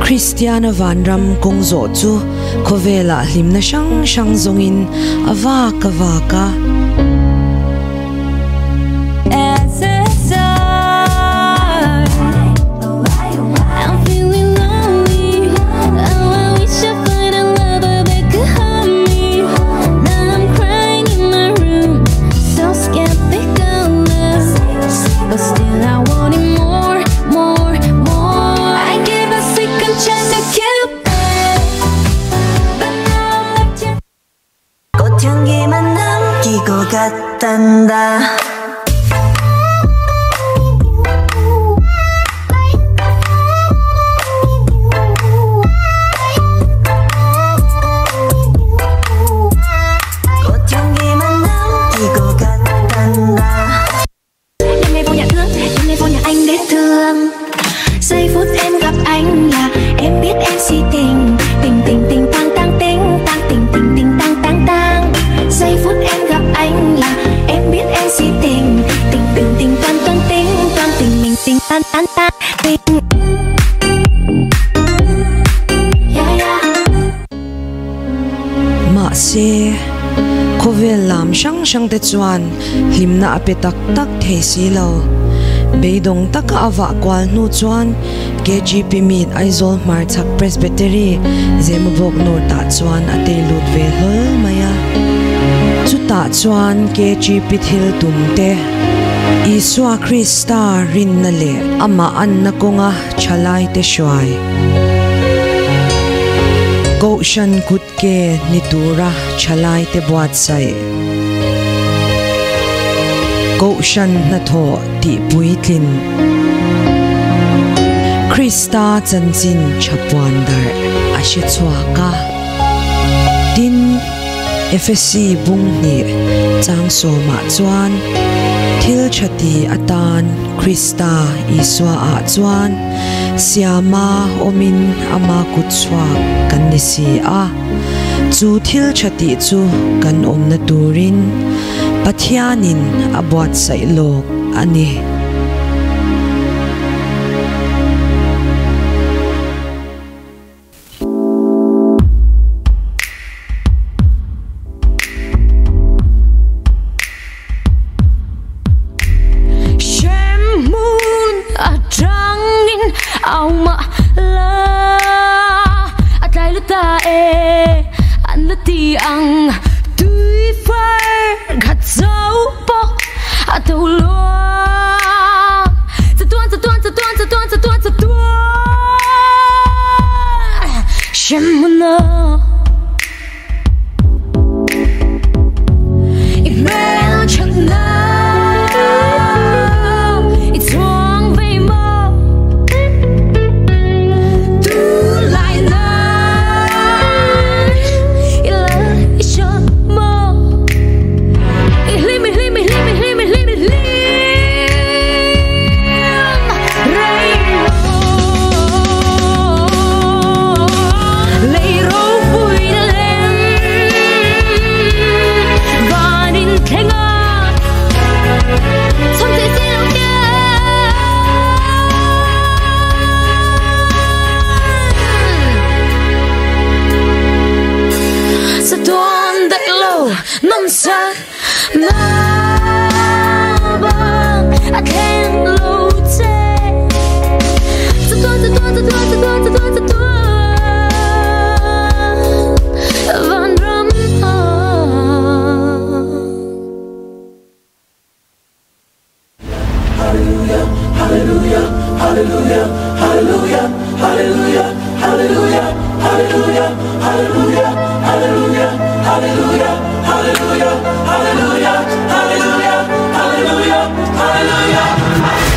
Christian vanram kong zo chu khovela hlimna sang sang zongin avaka vaka 같단다. 꽃향기만 남기고 갔단다. Đêm nay vô nhà thương, đêm nay vô nhà anh để thương. Giây phút em gặp anh là em biết em si tình, tình tình tình tang tang tình, tang tình tình tình tang tang tang. Giây phút em gặp anh là em biết em si tình, tình tình tình toan toan tình, toan tình mình tình tan tan tan tình. ma se khovel lam sang sang te chuan hlimna ape tak tak thei si lo beidong taka awa kwal nu chuan KGP meet Aizawl Hmarchhak Presbytery Zemabawk nor ta chuan ate lut ve hlol maya chuta chuan KGP thil tumte Isua Krista rin na le ama an na konga chalai te shwai Kohhran kutke nitura chalai te buat sai Kohhran na tho ti puitlin Krista chanchin chapuan dar ashi chuaka tin FSC bung ni chang so ma chuan thil chati atan Krista Isua a chuan siama omin ama kutchwa kan ni si a chu thil chati chu kan om na turin pathianin abuat sai lok ani Auma la atlai luta e an lati ang tui far gat zau pok atolo satuan shemuna imel changna Nonsense, no, I can't lose it. Van Ram. Hallelujah, hallelujah, hallelujah, hallelujah, hallelujah, hallelujah, hallelujah, hallelujah, hallelujah, hallelujah. Hallelujah, hallelujah, hallelujah, hallelujah, hallelujah.